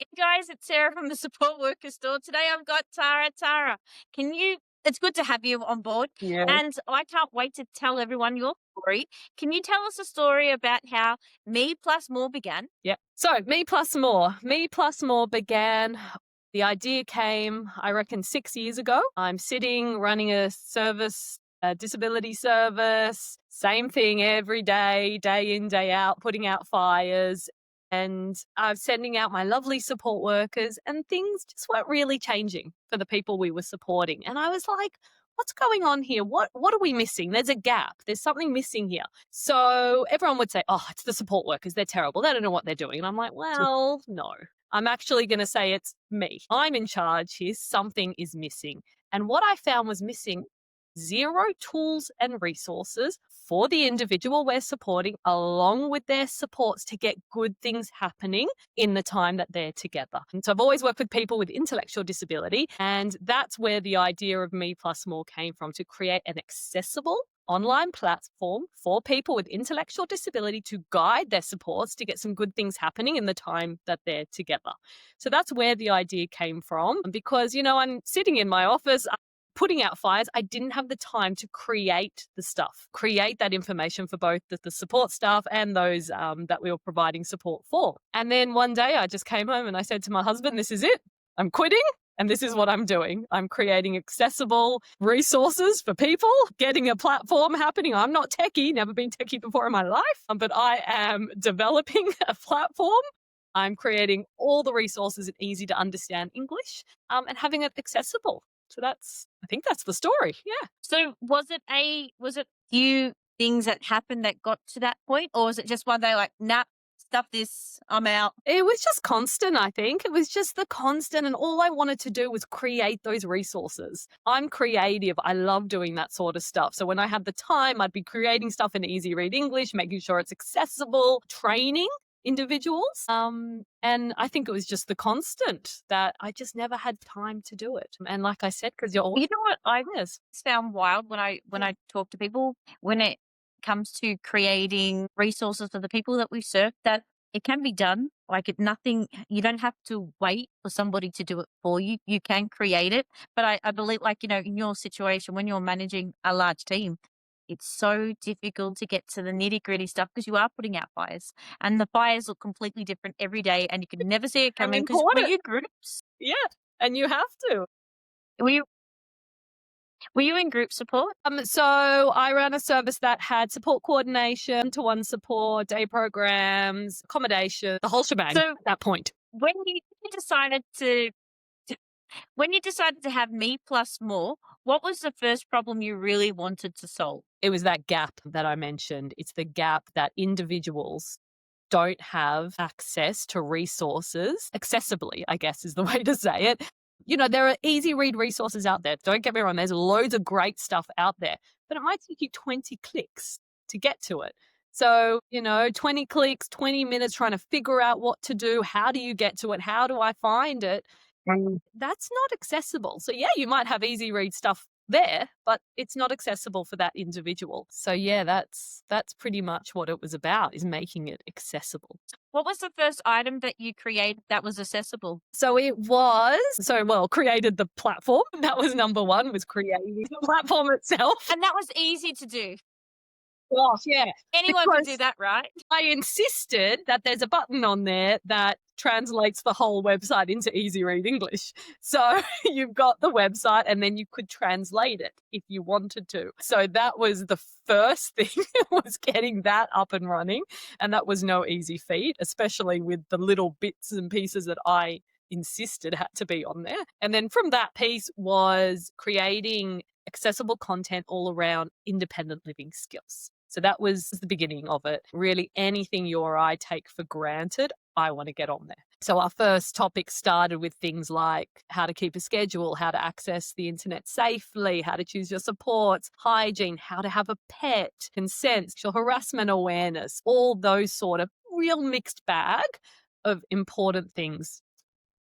Hey guys, it's Sarah from the Support Worker Store. Today I've got Tara. Tara, it's good to have you on board, Yeah. and I can't wait to tell everyone your story. Can you tell us a story about how Me Plus More began? Yeah. So Me Plus More. Me Plus More began, the idea came, I reckon, 6 years ago. I'm sitting running a service, a disability service, same thing every day in, day out, putting out fires. And I'm sending out my lovely support workers, and things just weren't really changing for the people we were supporting. And I was like, what's going on here? What are we missing? There's a gap. There's something missing here. So everyone would say, oh, it's the support workers. They're terrible. They don't know what they're doing. And I'm like, well, no. I'm actually going to say it's me. I'm in charge here. Something is missing. And what I found was missing: zero tools and resources for the individual we're supporting, along with their supports to get good things happening in the time that they're together. And so I've always worked with people with intellectual disability, and that's where the idea of Me Plus More came from, to create an accessible online platform for people with intellectual disability to guide their supports to get some good things happening in the time that they're together. So that's where the idea came from, because, I'm sitting in my office, putting out fires. I didn't have the time to create the stuff, create that information for both the support staff and those that we were providing support for. And then one day I just came home and I said to my husband, this is it. I'm quitting. And this is what I'm doing. I'm creating accessible resources for people, getting a platform happening. I'm not techie, never been techie before in my life, but I am developing a platform. I'm creating all the resources in easy to understand English, and having it accessible. So I think that's the story. Yeah. So was it few things that happened that got to that point, or was it just one day like, nah, stuff this, I'm out? It was just constant, I think. It was just the constant. And all I wanted to do was create those resources. I'm creative. I love doing that sort of stuff. So when I had the time, I'd be creating stuff in easy read English, making sure it's accessible, training individuals. And I think it was just the constant that I just never had time to do it. And like I said, because you're all, You know what I yes. found wild when I talk to people, when it comes to creating resources for the people that we serve, that it can be done. Like you don't have to wait for somebody to do it for you. You can create it. But I believe, like, in your situation, when you're managing a large team, it's so difficult to get to the nitty gritty stuff because you are putting out fires, and the fires look completely different every day, and you can never see it And coming. Because were important. you groups? Yeah. And you have to. Were you, were you in group support? So I ran a service that had support coordination, to one support, day programs, accommodation, the whole shebang So at that point. when you decided to when you decided to have Me Plus More, what was the first problem you really wanted to solve? It was that gap that I mentioned. It's the gap that individuals don't have access to resources accessibly, I guess is the way to say it. There are easy read resources out there. Don't get me wrong, there's loads of great stuff out there, but it might take you 20 clicks to get to it. So, 20 clicks, 20 minutes trying to figure out what to do. How do you get to it? How do I find it? That's not accessible. So, yeah, you might have easy read stuff there, but it's not accessible for that individual. So yeah, that's pretty much what it was about, is making it accessible. What was the first item that you created that was accessible? So created the platform. That was number one, was creating the platform itself. And that was easy to do. Gosh, yeah. Anyone could do Because that, right? I insisted that there's a button on there that translates the whole website into easy read English. So you've got the website and then you could translate it if you wanted to. So that was the first thing, was getting that up and running. And that was no easy feat, especially with the little bits and pieces that I insisted had to be on there. And then from that piece was creating accessible content all around independent living skills. So that was the beginning of it. Really, anything you or I take for granted, I want to get on there. So our first topic started with things like how to keep a schedule, how to access the internet safely, how to choose your supports, hygiene, how to have a pet, consent, sexual harassment awareness, all those sort of real mixed bag of important things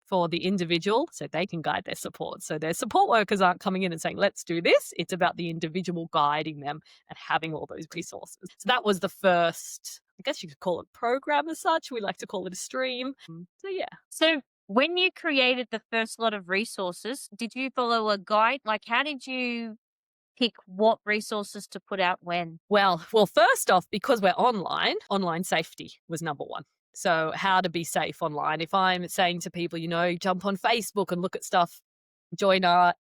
for the individual so they can guide their support. So their support workers aren't coming in and saying, let's do this. It's about the individual guiding them and having all those resources. So that was the first, I guess you could call it program as such. We like to call it a stream. So yeah. So When you created the first lot of resources, did you follow a guide? Like, how did you pick what resources to put out when? Well, first off, because we're online safety was number one. So, how to be safe online. If I'm saying to people, jump on Facebook and look at stuff, join our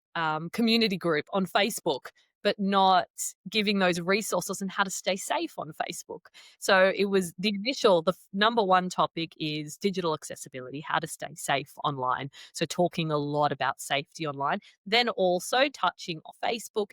community group on Facebook, but not giving those resources and how to stay safe on Facebook. So it was the number one topic is digital accessibility, how to stay safe online. So talking a lot about safety online, then also touching on Facebook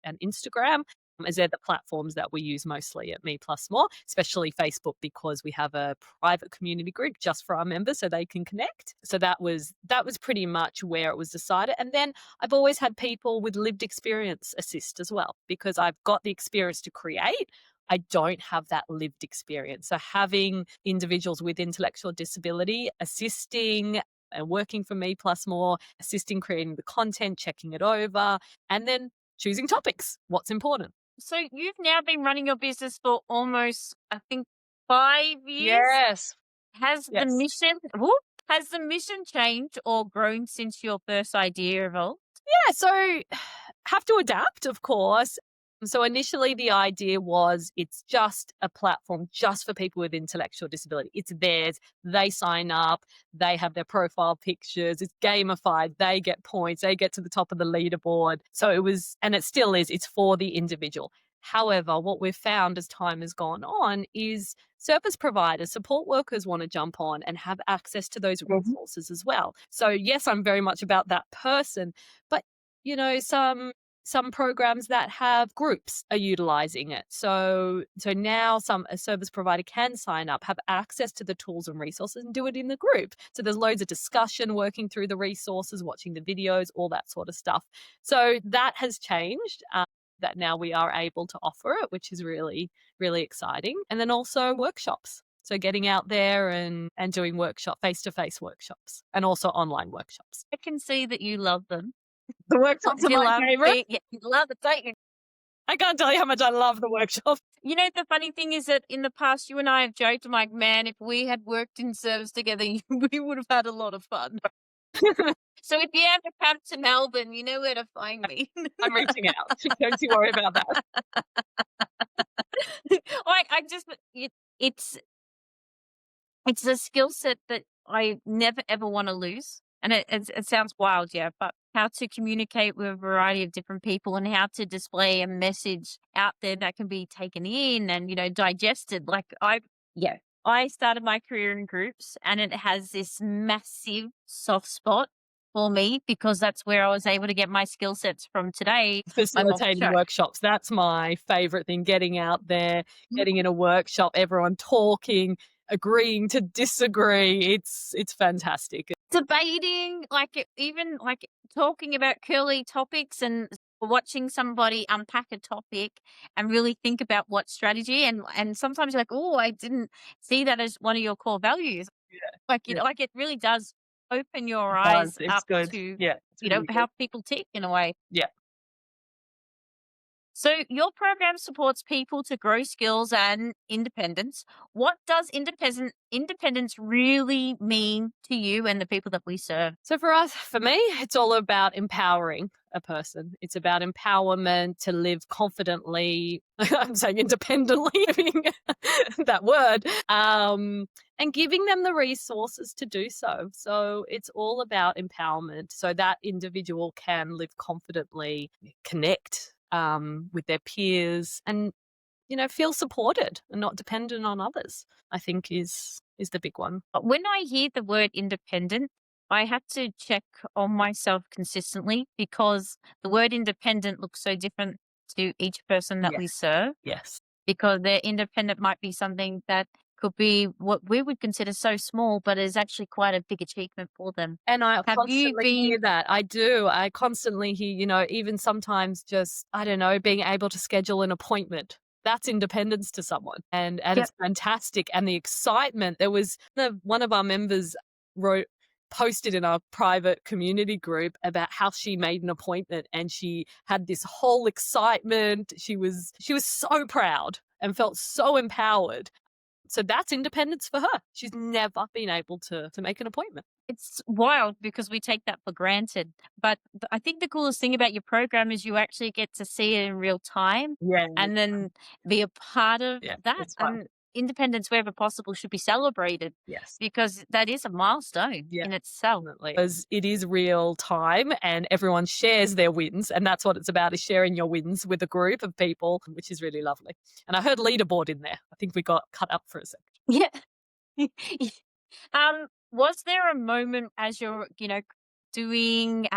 and Instagram, as they're the platforms that we use mostly at Me Plus More, especially Facebook, because we have a private community group just for our members so they can connect. So that was pretty much where it was decided. And then I've always had people with lived experience assist as well, because I've got the experience to create. I don't have that lived experience. So having individuals with intellectual disability assisting and working for Me Plus More, assisting creating the content, checking it over, and then choosing topics. What's important? So you've now been running your business for almost, I think, 5 years. Yes. Has the Yes. mission whoop, has the mission changed or grown since your first idea evolved? Yeah, so have to adapt, of course. So initially the idea was it's just a platform just for people with intellectual disability. It's theirs. They sign up, they have their profile pictures, it's gamified, they get points, they get to the top of the leaderboard. So it was, and it still is, it's for the individual. However, what we've found as time has gone on is service providers, support workers want to jump on and have access to those Mhm. resources as well. So yes, I'm very much about that person, but some programs that have groups are utilizing it. So now a service provider can sign up, have access to the tools and resources and do it in the group. So there's loads of discussion, working through the resources, watching the videos, all that sort of stuff. So that has changed. That now we are able to offer it, which is really, really exciting. And then also workshops. So getting out there and doing face-to-face workshops, and also online workshops. I can see that you love them. The workshops are You my love favorite. yeah, you love it, don't you? I can't tell you how much I love the workshop. You know, the funny thing is that in the past, you and I have joked, I'm like, man, if we had worked in service together, we would have had a lot of fun. So if you ever come to Melbourne, you know where to find me. I'm reaching out. Don't you worry about that. I just, it's it's a skill set that I never ever want to lose. And it sounds wild, yeah, but how to communicate with a variety of different people and how to display a message out there that can be taken in and, digested. Yeah, I started my career in groups and it has this massive soft spot for me because that's where I was able to get my skill sets from today. I'm off the Facilitating show. workshops. That's my favorite thing. Getting out there, getting in a workshop, everyone talking, agreeing to disagree. It's fantastic. Debating, even like talking about curly topics and watching somebody unpack a topic and really think about what strategy and sometimes you're like, oh, I didn't see that as one of your core values. Yeah, Like it really does open your it does. eyes It's up good. to, Yeah, it's really good. how people tick in a way. Yeah. So your program supports people to grow skills and independence. What does independence really mean to you and the people that we serve? So for me, it's all about empowering a person. It's about empowerment to live confidently. I'm saying independently, living that word, and giving them the resources to do so. So it's all about empowerment, so that individual can live confidently, connect with their peers, and feel supported and not dependent on others. I think is the big one. When I hear the word independent, I have to check on myself consistently because the word independent looks so different to each person that we Yes. serve Yes. because their independent might be something that could be what we would consider so small, but is actually quite a big achievement for them. And I Have you constantly been, hear that. I do. I constantly hear, even sometimes just, I don't know, being able to schedule an appointment. That's independence to someone. And yep, it's fantastic. And the excitement. There was one of our members wrote posted in our private community group about how she made an appointment and she had this whole excitement. She was so proud and felt so empowered. So that's independence for her. She's never been able to make an appointment. It's wild because we take that for granted. But I think the coolest thing about your program is you actually get to see it in real time Yeah, and then be a part of yeah, that. it's fun. And independence, wherever possible, should be celebrated Yes. because that is a milestone Yeah, in itself. definitely. Because it is real time and everyone shares their wins. And that's what it's about, is sharing your wins with a group of people, which is really lovely. And I heard leaderboard in there. I think we got cut up for a sec. Yeah. Was there a moment as you're, doing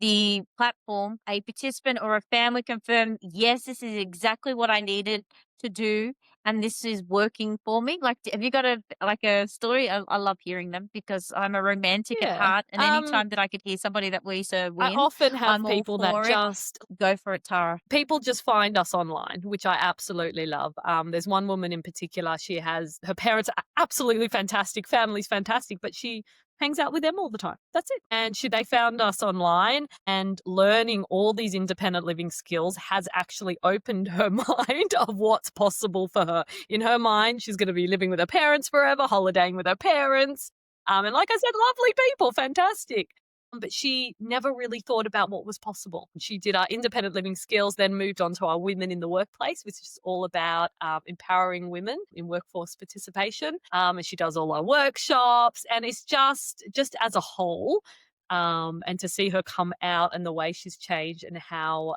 the platform, a participant or a family confirmed, yes, this is exactly what I needed to do, and this is working for me? Like, have you got a story? I love hearing them because I'm a romantic at Yeah. heart, and any time that I could hear somebody that we serve I win, often have I'm all people that for it. just Go for it, Tara. people just find us online, which I absolutely love. There's one woman in particular. She has her parents are absolutely fantastic, family's fantastic, but she hangs out with them all the time. That's it. And they found us online, and learning all these independent living skills has actually opened her mind of what's possible for her. In her mind, she's going to be living with her parents forever, holidaying with her parents. And like I said, lovely people, fantastic, but she never really thought about what was possible. She did our independent living skills, then moved on to our women in the workplace, which is all about empowering women in workforce participation. And she does all our workshops, and it's just as a whole. And to see her come out and the way she's changed and how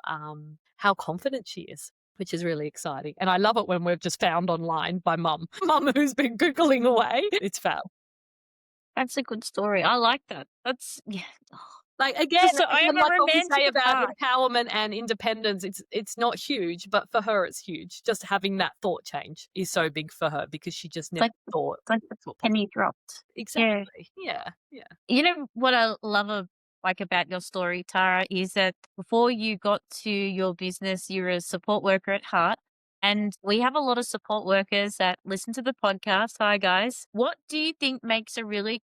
confident she is, which is really exciting. And I love it when we're just found online by mum, mum who's been googling away. It's fab. That's a good story. I like that. That's yeah. Like, So I am again, a like what we romantic say at about heart. empowerment and independence, it's not huge, but for her, it's huge. Just having that thought change is so big for her because she just It's never like thought it's like the that's what possible. penny dropped. Yeah. Exactly. Yeah, yeah. You know what I love like about your story, Tara, is that before you got to your business, you're a support worker at heart. And we have a lot of support workers that listen to the podcast. Hi guys. What do you think makes a really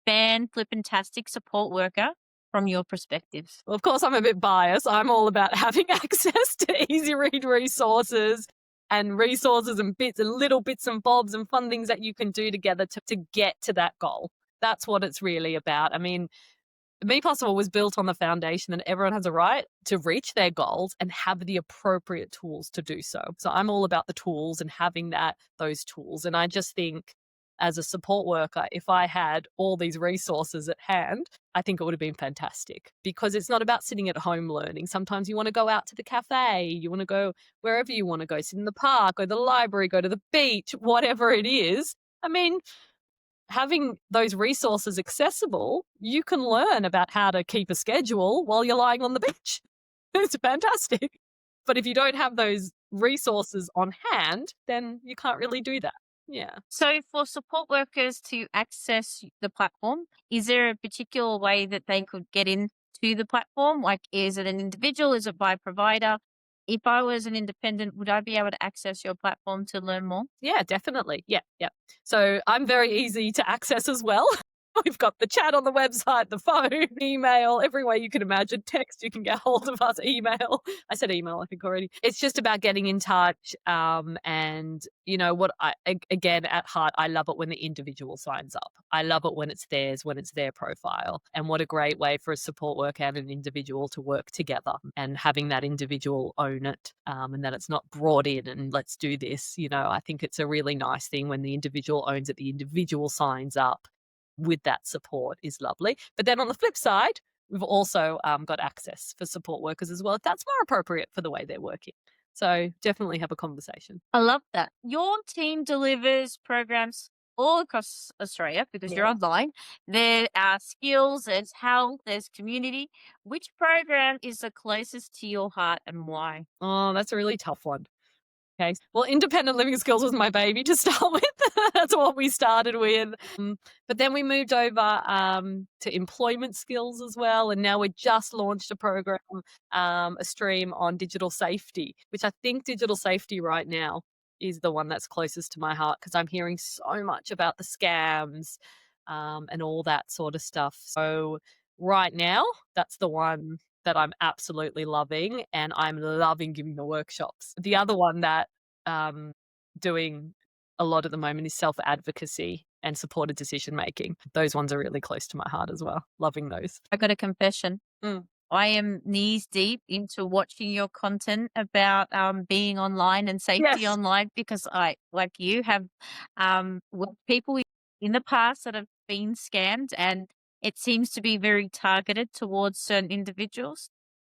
fan flippantastic support worker from your perspective? Well, of course, I'm a bit biased. I'm all about having access to easy read resources and bits and little bits and bobs and fun things that you can do together to get to that goal. That's what it's really about. I mean, Be Possible was built on the foundation that everyone has a right to reach their goals and have the appropriate tools to do so. So I'm all about the tools and having those tools. And I just think, as a support worker, if I had all these resources at hand, I think it would have been fantastic, because it's not about sitting at home learning. Sometimes you want to go out to the cafe, you want to go wherever you want to go, sit in the park, go to the library, go to the beach, whatever it is. I mean, having those resources accessible, you can learn about how to keep a schedule while you're lying on the beach. It's fantastic. But if you don't have those resources on hand, then you can't really do that. Yeah. So, for support workers to access the platform, is there a particular way that they could get into the platform? Like, is it an individual? Is it by provider? If I was an independent, would I be able to access your platform to learn more? Yeah, definitely. Yeah, yeah. So I'm very easy to access as well. We've got the chat on the website, the phone, email, every way you can imagine. Text, you can get hold of us, email. I said email, I think already. It's just about getting in touch. And you know what? Again, at heart, I love it when the individual signs up. I love it when it's theirs, when it's their profile. And what a great way for a support worker and an individual to work together, and having that individual own it, and that it's not brought in and let's do this. I think it's a really nice thing when the individual owns it, the individual signs up with that support is lovely. But then on the flip side, we've also got access for support workers as well, if that's more appropriate for the way they're working. So definitely have a conversation. I love that. Your team delivers programs all across Australia because you're Yeah. online. There are skills, there's health, there's community. Which program is the closest to your heart and why? Oh, that's a really tough one. Okay. Well, independent living skills was my baby to start with. That's what we started with. But then we moved over to employment skills as well. And now we just launched a program, a stream on digital safety, which I think digital safety right now is the one that's closest to my heart, because I'm hearing so much about the scams and all that sort of stuff. So right now, that's the one that I'm absolutely loving, and I'm loving giving the workshops. The other one that doing a lot at the moment is self advocacy. and supported decision making. Those ones are really close to my heart as well. Loving those. I got a confession. Mm. I am knees deep into watching your content about being online and safety Yes. online because I, like you, have with people in the past that have been scammed, and it seems to be very targeted towards certain individuals.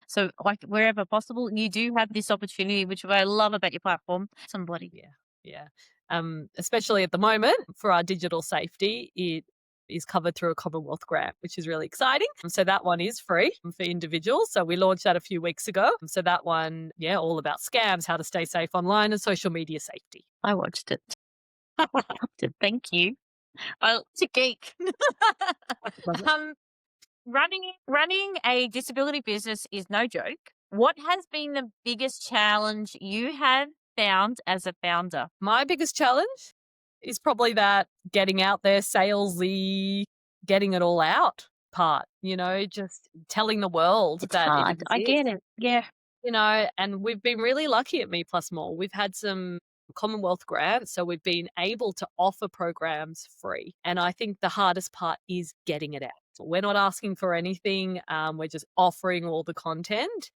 So, like wherever possible, you do have this opportunity, which I love about your platform. Somebody, Yeah. Yeah. Especially at the moment for our digital safety, it is covered through a Commonwealth grant, which is really exciting. So that one is free for individuals. So we launched that a few weeks ago. So that one, yeah, all about scams, how to stay safe online and social media safety. I watched it. Loved it. Thank you. It's a geek. Love it. um, running a disability business is no joke. What has been the biggest challenge you have found as a founder? My biggest challenge is probably that getting out there, salesy, getting it all out part, just telling the world It's that it hard. I exists. get it. Yeah. And we've been really lucky at Me Plus More. We've had some Commonwealth grants, so we've been able to offer programs free. And I think the hardest part is getting it out. So we're not asking for anything. We're just offering all the content.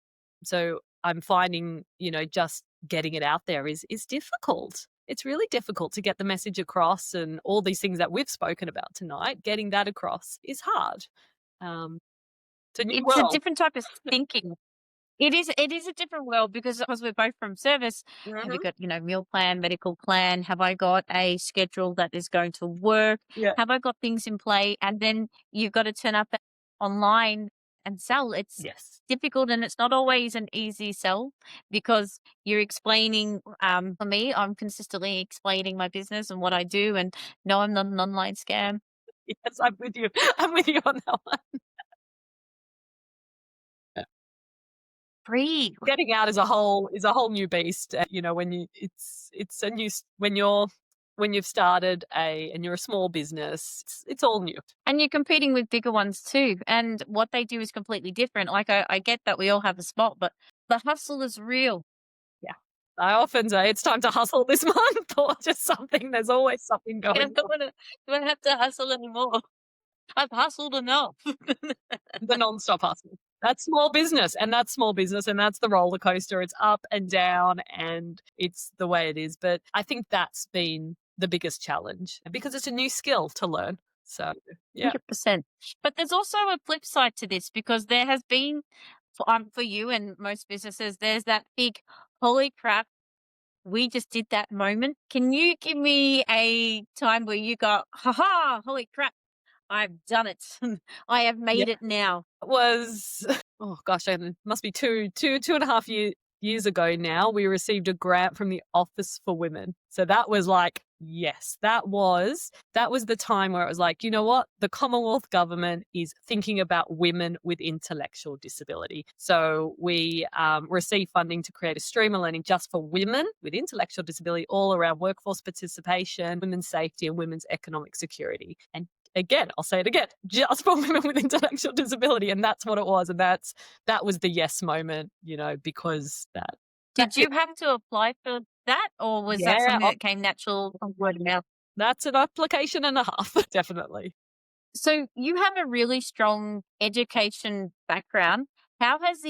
So I'm finding, just getting it out there is difficult. It's really difficult to get the message across, and all these things that we've spoken about tonight, getting that across is hard. Um, it's a new It's a world. different type of thinking. It is a different world because we're both from service. Have you Mhm. got, meal plan, medical plan? Have I got a schedule that is going to work? Yeah. Have I got things in play? And then you've got to turn up online and sell. It's Yes. difficult, and it's not always an easy sell because you're explaining, for me, I'm consistently explaining my business and what I do, and no, I'm not an online scam. Yes, I'm with you. I'm with you on that one. Yeah. Free. Getting out is a whole new beast. When it's a new when you've started and you're a small business, it's all new. And you're competing with bigger ones too. And what they do is completely different. Like I get that we all have a spot, but the hustle is real. Yeah. I often say it's time to hustle this month or just something. There's always something I going don't on. wanna don't have to hustle anymore. I've hustled enough. The non-stop hustle. That's small business, and that's small business, and that's the roller coaster. It's up and down, and it's the way it is. But I think that's been the biggest challenge because it's a new skill to learn. So, yeah. 100%. But there's also a flip side to this because there has been for you and most businesses, there's that big holy crap, we just did that moment. Can you give me a time where you got, ha ha, holy crap, I've done it. I have Yeah. made it now. Was oh gosh, it must be two and a half years ago now. We received a grant from the Office for Women. So that was like, yes, that was the time where it was like, you know what? The Commonwealth government is thinking about women with intellectual disability. So we received funding to create a stream of learning just for women with intellectual disability, all around workforce participation, women's safety, and women's economic security. And again, I'll say it again, just for women with intellectual disability. And that's what it was. And that was the yes moment, because Did that's it. you have to apply for that, or was that Yeah, something that came natural from word of mouth? that's an application and a half, definitely. So you have a really strong education background. How has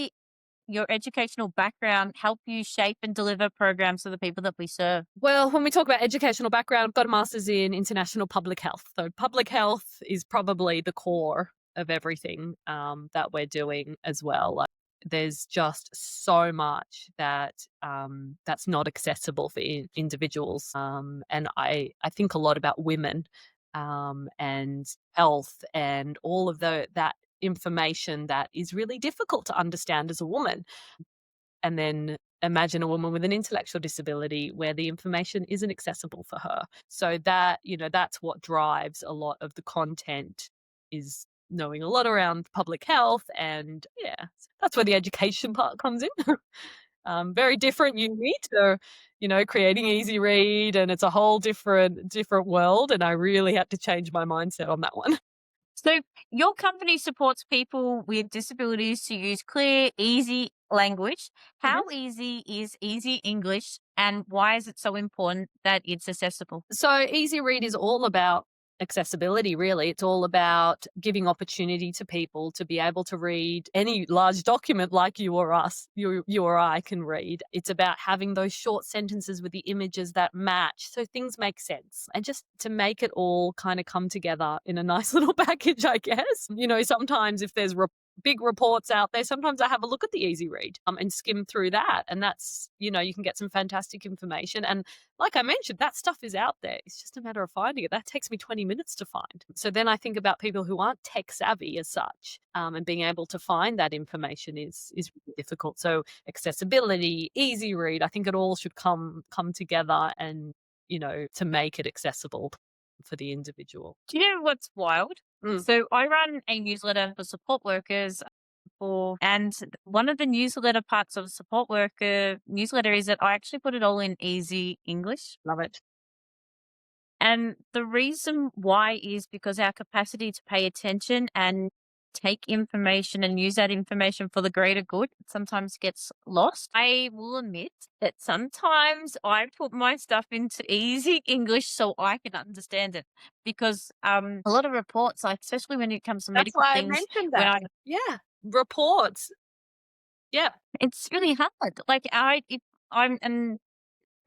your educational background helped you shape and deliver programs for the people that we serve? Well, when we talk about educational background, I've got a master's in international public health. So public health is probably the core of everything that we're doing as well. Like, there's just so much that's not accessible for individuals, and I think a lot about women and health and all of that information that is really difficult to understand as a woman. And then imagine a woman with an intellectual disability where the information isn't accessible for her. So that's what drives a lot of the content, is knowing a lot around public health. And yeah, that's where the education part comes in. Very different uni to, creating easy read, and it's a whole different world. And I really had to change my mindset on that one. So your company supports people with disabilities to use clear, easy language. How easy is easy English, and why is it so important that it's accessible? So Easy Read is all about accessibility, really. It's all about giving opportunity to people to be able to read any large document like you or I can read. It's about having those short sentences with the images that match so things make sense. And just to make it all kind of come together in a nice little package, I guess. Sometimes if there's big reports out there, sometimes I have a look at the easy read and skim through that. And that's, you can get some fantastic information. And like I mentioned, that stuff is out there. It's just a matter of finding it. That takes me 20 minutes to find. So then I think about people who aren't tech savvy as such, and being able to find that information is really difficult. So accessibility, easy read, I think it all should come together and, to make it accessible for the individual. Do you know what's wild? Mm. So I run a newsletter for support workers and one of the newsletter parts of the support worker newsletter is that I actually put it all in easy English. Love it. And the reason why is because our capacity to pay attention and take information and use that information for the greater good sometimes gets lost. I will admit that sometimes I put my stuff into easy English so I can understand it because a lot of reports, like especially when it comes to That's medical why I things, mentioned when that. I Yeah. Reports. Yeah. it's really hard. Like I'm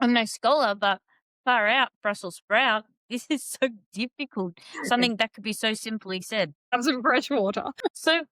no scholar, but far out Brussels sprout. This is so difficult. Something that could be so simply said. Have some fresh water. So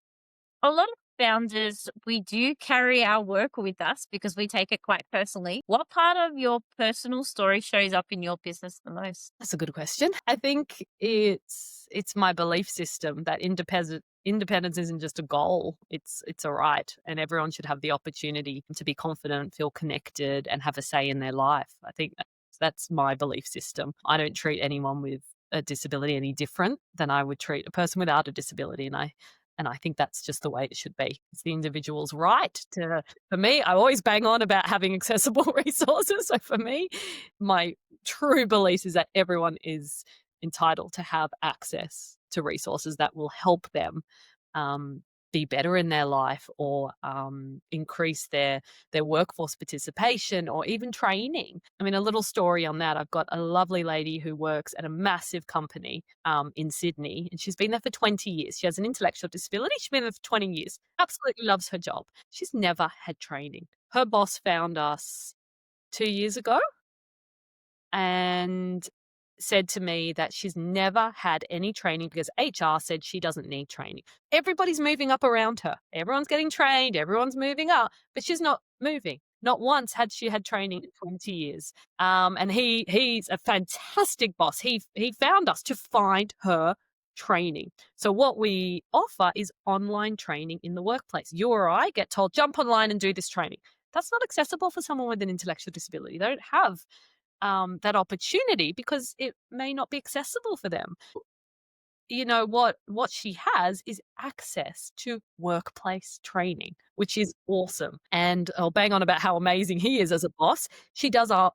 a lot of founders, we do carry our work with us because we take it quite personally. What part of your personal story shows up in your business the most? That's a good question. I think it's my belief system that independence isn't just a goal. It's a right, and everyone should have the opportunity to be confident, feel connected, and have a say in their life. I think that's my belief system. I don't treat anyone with a disability any different than I would treat a person without a disability, and I think that's just the way it should be. It's the individual's right to. For me, I always bang on about having accessible resources. So for me, my true belief is that everyone is entitled to have access to resources that will help them um, be better in their life or increase their workforce participation or even training. I mean, a little story on that. I've got a lovely lady who works at a massive company in Sydney, and she's been there for 20 years. She has an intellectual disability. She's been there for 20 years. Absolutely loves her job. She's never had training. Her boss found us 2 years ago and said to me that she's never had any training because HR said she doesn't need training. Everybody's moving up around her. Everyone's getting trained. Everyone's moving up, but she's not moving. Not once had she had training in 20 years. And he's a fantastic boss. He found us to find her training. So what we offer is online training in the workplace. You or I get told, jump online and do this training. That's not accessible for someone with an intellectual disability. They don't have that opportunity because it may not be accessible for them. What she has is access to workplace training, which is awesome. And I'll bang on about how amazing he is as a boss. She does our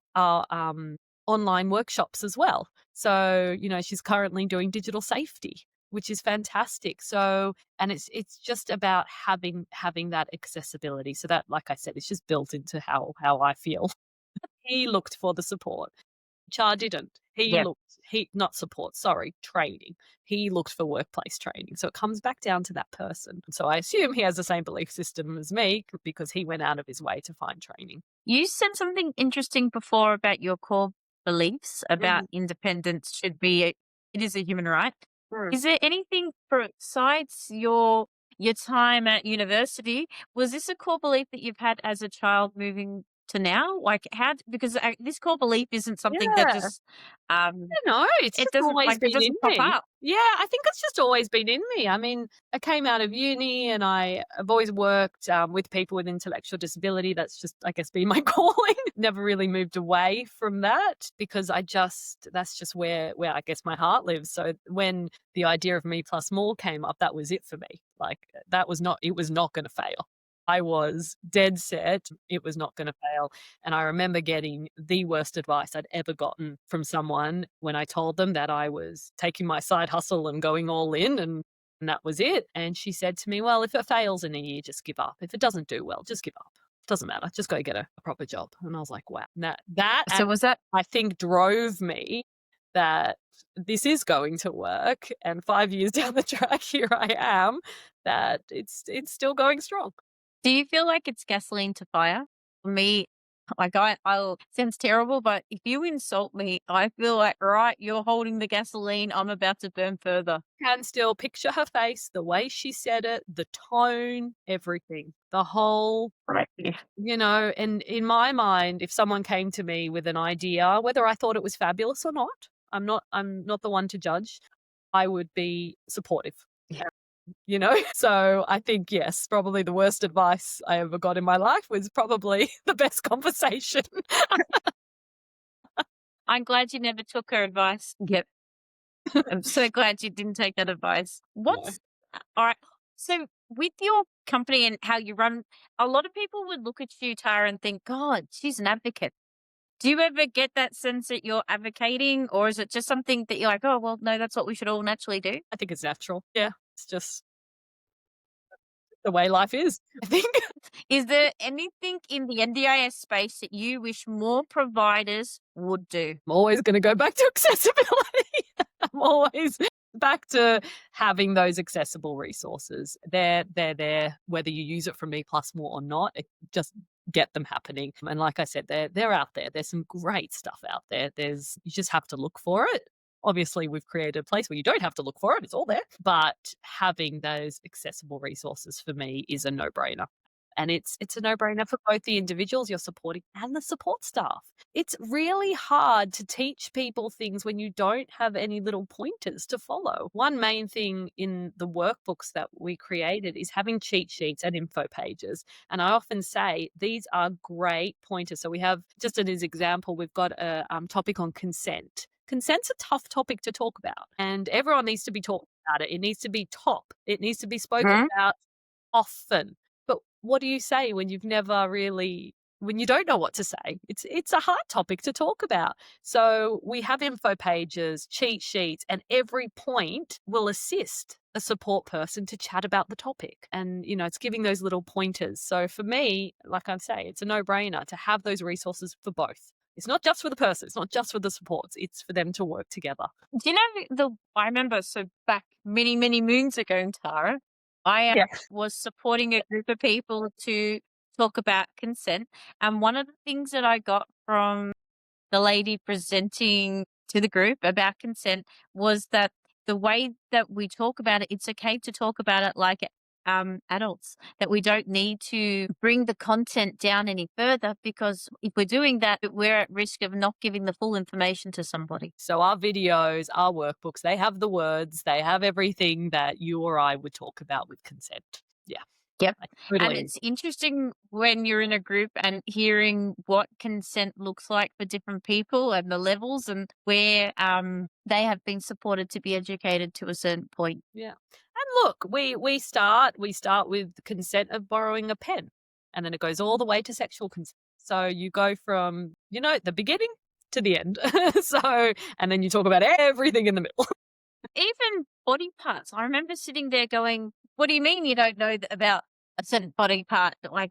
online workshops as well. So, she's currently doing digital safety, which is fantastic. So, and it's just about having that accessibility. So that, like I said, it's just built into how I feel. He looked for the support. HR didn't. Yeah. Not support, sorry, training. He looked for workplace training. So it comes back down to that person. So I assume he has the same belief system as me because he went out of his way to find training. You said something interesting before about your core beliefs about independence it is a human right. Mm. Is there anything besides your time at university? Was this a core belief that you've had as a child moving to now? Like because this core belief isn't something that Yeah. just No, it's it just doesn't always like it been in doesn't pop me. up. Yeah, I think it's just always been in me. I mean, I came out of uni and I've always worked with people with intellectual disability. That's just, I guess, been my calling. Never really moved away from that because that's just where I guess my heart lives. So when the idea of Me Plus More came up, that was it for me. Like it was not going to fail. I was dead set it was not going to fail. And I remember getting the worst advice I'd ever gotten from someone when I told them that I was taking my side hustle and going all in and that was it. And she said to me, well, if it fails in a year, just give up. If it doesn't do well, just give up. Doesn't matter. Just go get a proper job. And I was like, wow. That So was that I think drove me that this is going to work. And 5 years down the track, here I am, that it's still going strong. Do you feel like it's gasoline to fire? For me, like I'll sounds terrible, but if you insult me, I feel like, right, you're holding the gasoline. I'm about to burn further. Can still picture her face, the way she said it, the tone, everything, the whole, Right. Yeah. and in my mind, if someone came to me with an idea, whether I thought it was fabulous or not, I'm not the one to judge. I would be supportive. So I think, yes, probably the worst advice I ever got in my life was probably the best conversation. I'm glad you never took her advice. Yep. I'm so glad you didn't take that advice. No. All right. So with your company and how you run, a lot of people would look at you, Tara, and think, God, she's an advocate. Do you ever get that sense that you're advocating, or is it just something that you're like, oh, well, no, that's what we should all naturally do? I think it's natural. Yeah. It's just the way life is, I think. Is there anything in the NDIS space that you wish more providers would do? I'm always going to go back to accessibility. I'm always back to having those accessible resources. They're there, whether you use it from Me Plus More or not. Just get them happening. And like I said, they're out there. There's some great stuff out there. You just have to look for it. Obviously, we've created a place where you don't have to look for it. It's all there. But having those accessible resources for me is a no-brainer. And it's a no-brainer for both the individuals you're supporting and the support staff. It's really hard to teach people things when you don't have any little pointers to follow. One main thing in the workbooks that we created is having cheat sheets and info pages. And I often say these are great pointers. So we have, just as an example, we've got a topic on consent. Consent's a tough topic to talk about, and everyone needs to be talking about it. It needs to be top. It needs to be spoken about often. But what do you say when when you don't know what to say? It's a hard topic to talk about. So we have info pages, cheat sheets, and every point will assist a support person to chat about the topic. And, it's giving those little pointers. So for me, like I say, it's a no-brainer to have those resources for both. It's not just for the person, it's not just for the supports, it's for them to work together. Do you know I remember, so back many, many moons ago, Tara, I Yeah. was supporting a group of people to talk about consent. And one of the things that I got from the lady presenting to the group about consent was that the way that we talk about it, it's okay to talk about it like adults, that we don't need to bring the content down any further, because if we're doing that, we're at risk of not giving the full information to somebody. So our videos, our workbooks, they have the words, they have everything that you or I would talk about with consent. Yeah. Yep. And Totally. it's interesting when you're in a group and hearing what consent looks like for different people and the levels, and where they have been supported to be educated to a certain point. Yeah. And look, we start with consent of borrowing a pen, and then it goes all the way to sexual consent. So you go from, the beginning to the end. And then you talk about everything in the middle. Even body parts. I remember sitting there going, what do you mean you don't know about a certain body part? Like,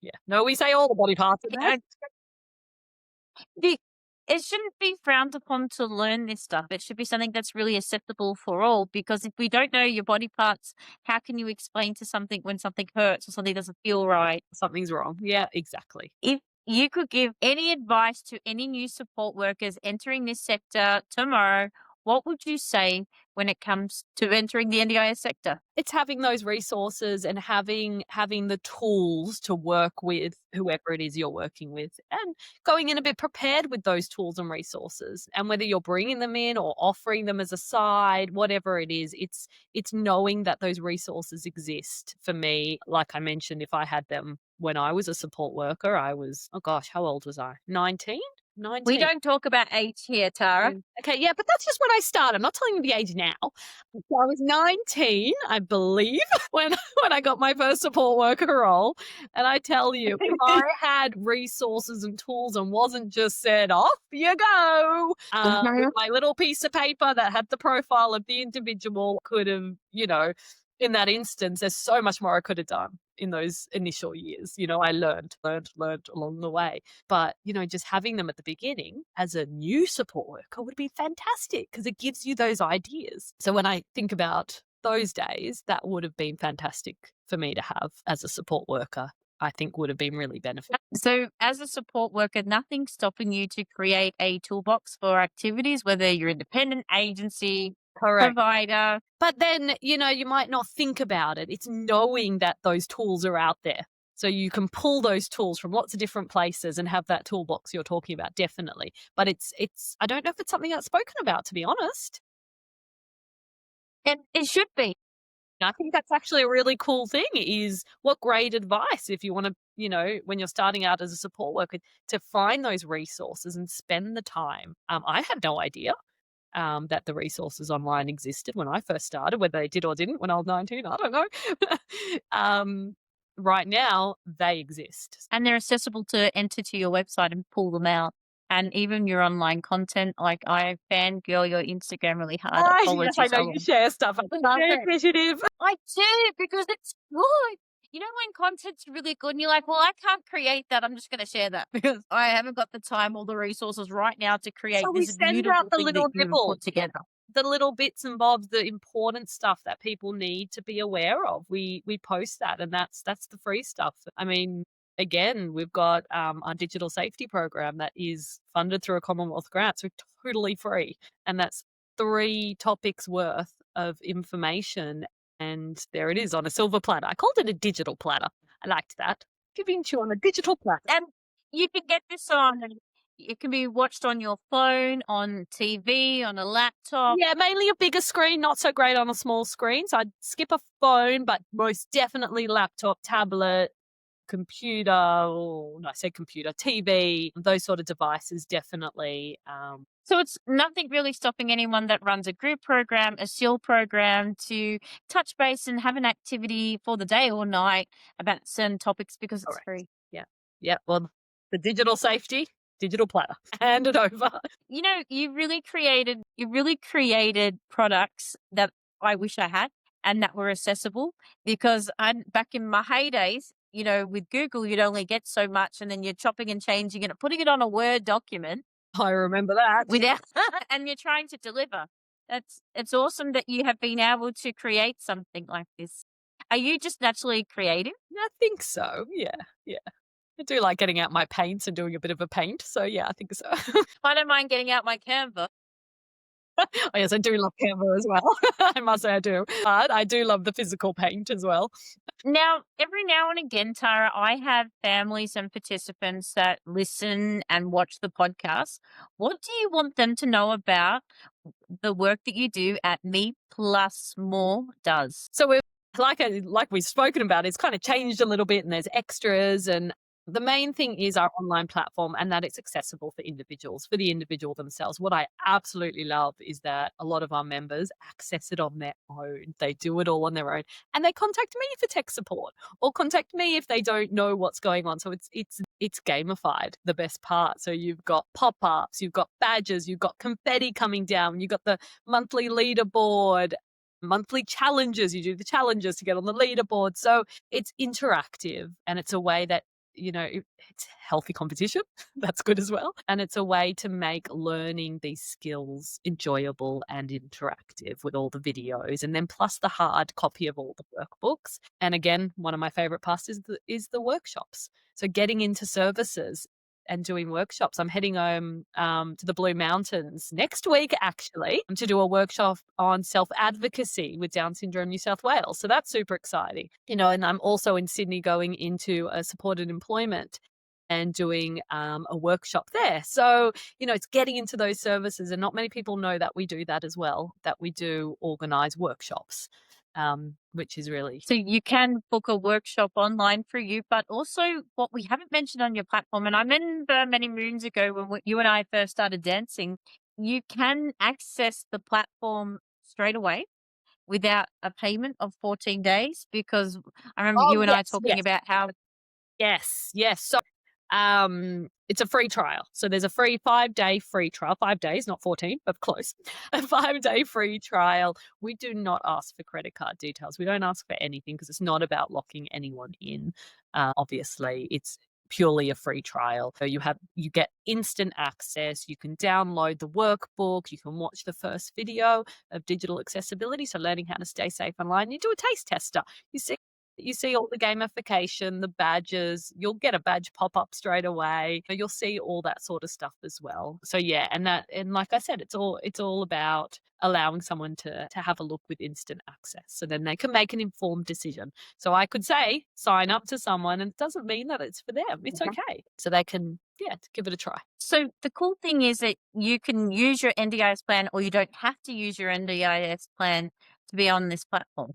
Yeah. No, we say all the body parts in there. it shouldn't be frowned upon to learn this stuff. It should be something that's really acceptable for all, because if we don't know your body parts, how can you explain to something when something hurts or something doesn't feel right? Something's wrong. Yeah, exactly. If you could give any advice to any new support workers entering this sector tomorrow, what would you say when it comes to entering the NDIS sector? It's having those resources and having the tools to work with whoever it is you're working with, and going in a bit prepared with those tools and resources. And whether you're bringing them in or offering them as a side, whatever it is, it's knowing that those resources exist. For me, like I mentioned, if I had them when I was a support worker, I was, oh gosh, how old was I? 19? 19. We don't talk about age here, Tara. Okay, yeah, but that's just when I started. I'm not telling you the age now. So I was 19, I believe, when I got my first support worker role. And I tell you, if I had resources and tools and wasn't just said, off you go, with my little piece of paper that had the profile of the individual, could have, in that instance, there's so much more I could have done. in those initial years. I learned along the way. But, just having them at the beginning as a new support worker would be fantastic because it gives you those ideas. So when I think about those days, that would have been fantastic for me to have as a support worker. I think would have been really beneficial. So, as a support worker, nothing's stopping you to create a toolbox for activities, whether you're independent, agency, Correct. provider. But then, you might not think about it. It's knowing that those tools are out there. So you can pull those tools from lots of different places and have that toolbox you're talking about, definitely. But it's I don't know if it's something that's spoken about, to be honest. And it should be. I think that's actually a really cool thing is what great advice if you want to, when you're starting out as a support worker to find those resources and spend the time. I had no idea that the resources online existed when I first started, whether they did or didn't when I was 19, I don't know. Right now, they exist. And they're accessible to enter to your website and pull them out. And even your online content, like I fangirl your Instagram really hard. Yes, I Apologies. know you share stuff. I'm Love very it. appreciative. I do because it's good. You know, when content's really good and you're like, well, I can't create that. I'm just going to share that because I haven't got the time or the resources right now to create So we this send beautiful out the thing that little you've nibbles, put together. the little bits and bobs, the important stuff that people need to be aware of. We post that, and that's the free stuff. I mean, again, we've got our digital safety program that is funded through a Commonwealth grant, so totally free, and that's 3 topics worth of information. And there it is on a silver platter. I called it a digital platter. I liked that. Giving to you on a digital platter. And you can get this on, and it can be watched on your phone, on TV, on a laptop. Yeah, mainly a bigger screen, not so great on a small screen. So I'd skip a phone, but most definitely laptop, tablet, computer, or no, I said computer, TV, those sort of devices definitely. So it's nothing really stopping anyone that runs a group program, a SEAL program to touch base and have an activity for the day or night about certain topics because it's Correct. free. Yeah. Yeah. Well, the digital safety, digital platter. Hand it over. You know, you really created products that I wish I had and that were accessible because I'm back in my heydays, you know, with Google, you'd only get so much and then you're chopping and changing it, putting it on a Word document I remember that. without, and you're trying to deliver. It's awesome that you have been able to create something like this. Are you just naturally creative? I think so. Yeah. Yeah. I do like getting out my paints and doing a bit of a paint. So yeah, I think so. I don't mind getting out my Canva. Oh, yes, I do love Canva as well. I must say I do. But I do love the physical paint as well. Now, every now and again, Tara, I have families and participants that listen and watch the podcast. What do you want them to know about the work that you do at Me Plus More does? So we're like we've spoken about, it's kind of changed a little bit and there's extras, and the main thing is our online platform and that it's accessible for individuals, for the individual themselves. What I absolutely love is that a lot of our members access it on their own. They do it all on their own and they contact me for tech support or contact me if they don't know what's going on. So it's gamified, the best part. So you've got pop-ups, you've got badges, you've got confetti coming down, you've got the monthly leaderboard, monthly challenges. You do the challenges to get on the leaderboard. So it's interactive and it's a way that, it's healthy competition. That's good as well. And it's a way to make learning these skills enjoyable and interactive with all the videos. And then plus the hard copy of all the workbooks. And again, one of my favorite parts is the workshops. So getting into services and doing workshops. I'm heading home to the Blue Mountains next week, actually, to do a workshop on self-advocacy with Down Syndrome New South Wales. So that's super exciting. And I'm also in Sydney going into a supported employment and doing a workshop there. So, it's getting into those services, and not many people know that we do that as well, that we do organise workshops. Which is really... So you can book a workshop online for you, but also what we haven't mentioned on your platform, and I remember many moons ago when you and I first started dancing, you can access the platform straight away without a payment of 14 days because I remember Oh, you and I yes, talking yes. about how Yes. So It's a free trial. So there's a free 5-day free trial, 5 days, not 14, but close. A 5-day free trial. We do not ask for credit card details. We don't ask for anything because it's not about locking anyone in. Obviously, it's purely a free trial. So you get instant access. You can download the workbook. You can watch the first video of digital accessibility. So learning how to stay safe online. You do a taste tester. You see all the gamification, the badges. You'll get a badge pop up straight away. You'll see all that sort of stuff as well. So yeah, and like I said, it's all about allowing someone to have a look with instant access, so then they can make an informed decision. So I could say sign up to someone, and it doesn't mean that it's for them. It's okay. So they can give it a try. So the cool thing is that you can use your NDIS plan, or you don't have to use your NDIS plan to be on this platform.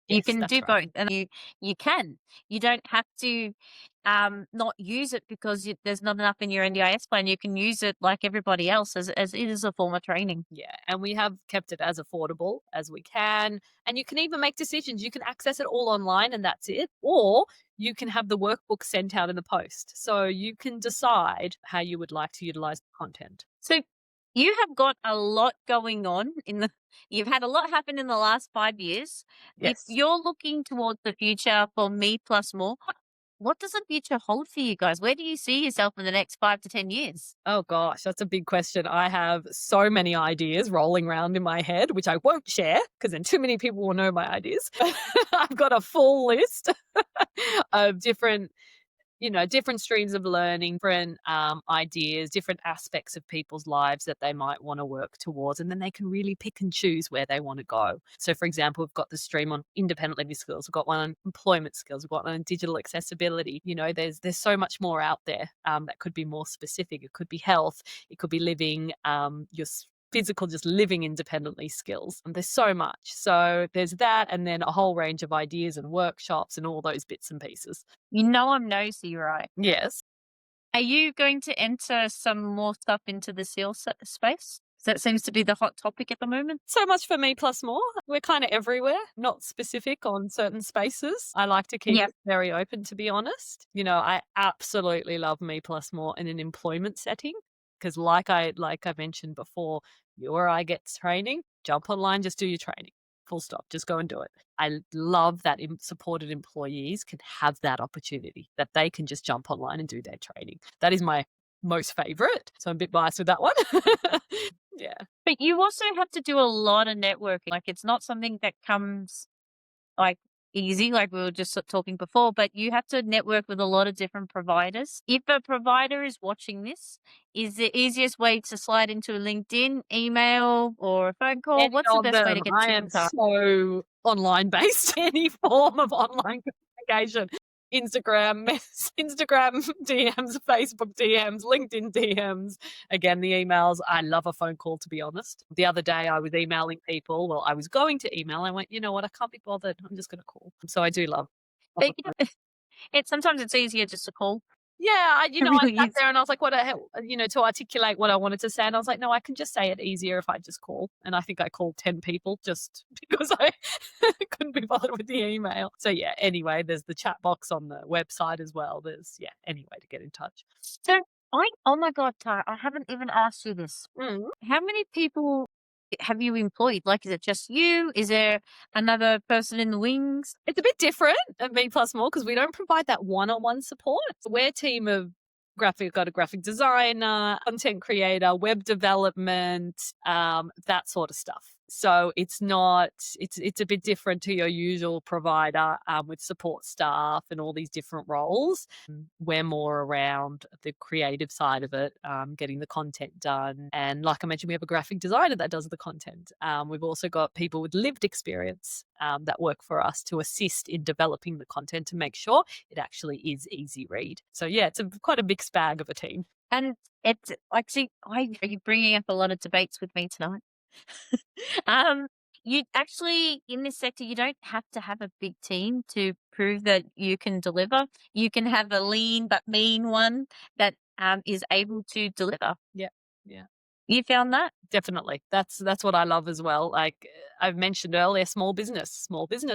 You Yes, can that's do right. both, and you can. You don't have to not use it because there's not enough in your NDIS plan. You can use it like everybody else as it is a form of training. Yeah, and we have kept it as affordable as we can. And you can even make decisions. You can access it all online and that's it. Or you can have the workbook sent out in the post. So you can decide how you would like to utilize the content. So you have got a lot going on you've had a lot happen in the last 5 years. If Yes. you're looking towards the future for Me Plus More, what does the future hold for you guys? Where do you see yourself in the next 5 to 10 years? Oh gosh, that's a big question. I have so many ideas rolling around in my head, which I won't share because then too many people will know my ideas. I've got a full list of different streams of learning, different ideas, different aspects of people's lives that they might want to work towards. And then they can really pick and choose where they want to go. So, for example, we've got the stream on independent living skills. We've got one on employment skills. We've got one on digital accessibility. There's so much more out there that could be more specific. It could be health. It could be living physical, just living independently skills. And there's so much. So there's that, and then a whole range of ideas and workshops and all those bits and pieces. You know I'm nosy, right? Yes. Are you going to enter some more stuff into the SEAL space? That seems to be the hot topic at the moment. So much for Me Plus More. We're kind of everywhere, not specific on certain spaces. I like to keep Yeah. it very open, to be honest. I absolutely love Me Plus More in an employment setting because, like I mentioned before, you or I get training, jump online, just do your training. Full stop. Just go and do it. I love that supported employees can have that opportunity, that they can just jump online and do their training. That is my most favorite. So I'm a bit biased with that one. Yeah. But you also have to do a lot of networking. Like, it's not something that comes like easy, like we were just talking before, but you have to network with a lot of different providers. If a provider is watching this, is the easiest way to slide into a LinkedIn, email, or a phone call? Any What's the of best way to them. get I to am contact? so online based. Any form of online communication. Instagram, Instagram DMs, Facebook DMs, LinkedIn DMs. Again, the emails. I love a phone call, to be honest. The other day I was emailing people. Well, I was going to email. I went, you know what? I can't be bothered. I'm just going to call. So I do love. But, sometimes it's easier just to call. Yeah, It I really sat is. there and I was like, what the hell, to articulate what I wanted to say. And I was like, no, I can just say it easier if I just call. And I think I called 10 people just because I couldn't be bothered with the email. So yeah, anyway, there's the chat box on the website as well. There's, any way to get in touch. So oh my God, Ty, I haven't even asked you this. Mm. How many people have you employed? Like, is it just you? Is there another person in the wings? It's a bit different at Me Plus More because we don't provide that one-on-one support. We're a team of got a graphic designer, content creator, web development, that sort of stuff. So it's a bit different to your usual provider with support staff and all these different roles. We're more around the creative side of it, getting the content done. And like I mentioned, we have a graphic designer that does the content. We've also got people with lived experience that work for us to assist in developing the content to make sure it actually is easy read. So yeah, it's quite a mixed bag of a team. And it's like, see, you're bringing up a lot of debates with me tonight. You actually, in this sector, you don't have to have a big team to prove that you can deliver. You can have a lean but mean one that is able to deliver. Yeah, yeah. You found that? Definitely. That's what I love as well. Like I've mentioned earlier, small business,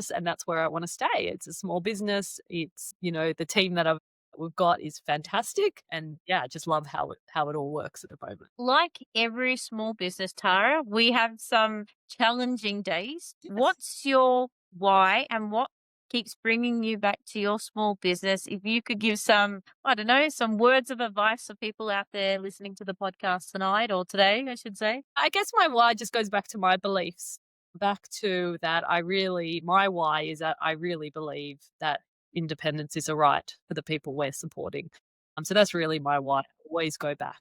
and that's where I want to stay. It's a small business. It's, the team that I've we've got is fantastic. And yeah, I just love how it all works at the moment. Like every small business, Tara, we have some challenging days. Yes. What's your why and what keeps bringing you back to your small business? If you could give some, I don't know, some words of advice for people out there listening to the podcast tonight or today, I should say. I guess my why just goes back to my beliefs, back to that my why is that I really believe that independence is a right for the people we're supporting. So that's really my why. Always go back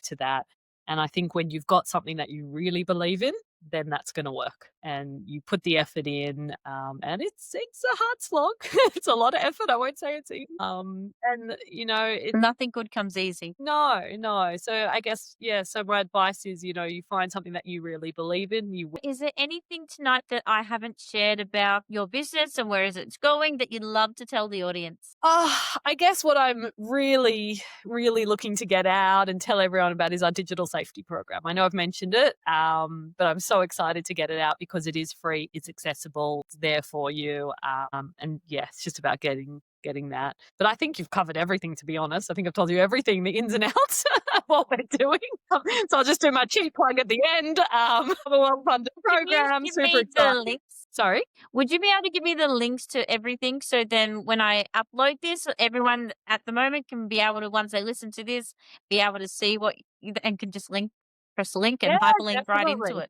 to that. And I think when you've got something that you really believe in, then that's going to work. And you put the effort in, and it's a hard slog. It's a lot of effort. I won't say it's easy. And you know, it Nothing good comes easy. no, no. So I guess, yeah, so my advice is, you find something that you really believe in, Is there anything tonight that I haven't shared about your business and where is it's going that you'd love to tell the audience? I guess what I'm really, really looking to get out and tell everyone about is our digital safety program. I know I've mentioned it, but I'm so excited to get it out because it is free, it's accessible, it's there for you, and yeah, it's just about getting that. But I think you've covered everything, to be honest. I think I've told you everything, the ins and outs of what we're doing. So I'll just do my cheap plug at the end. A well-funded Can you program, give super me the exciting. links? Sorry. Would you be able to give me the links to everything so then when I upload this, everyone at the moment can be able to, once they listen to this, be able to see and can just press the link Yeah, and hyperlink right into definitely. it?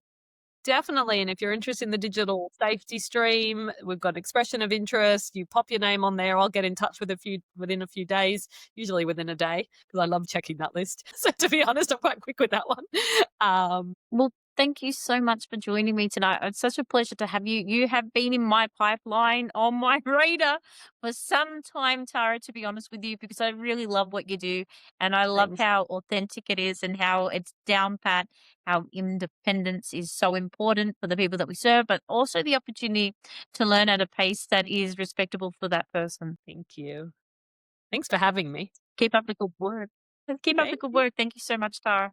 Definitely. And if you're interested in the digital safety stream, we've got an expression of interest. You pop your name on there. I'll get in touch within a few days, usually within a day, because I love checking that list. So to be honest, I'm quite quick with that one. Well, thank you so much for joining me tonight. It's such a pleasure to have you. You have been in my pipeline on my radar for some time, Tara, to be honest with you, because I really love what you do. And I love Thanks. how authentic it is and how it's down pat, how independence is so important for the people that we serve, but also the opportunity to learn at a pace that is respectable for that person. Thank you. Thanks for having me. Keep up the good work. Keep up the Thank good you. work. Thank you so much, Tara.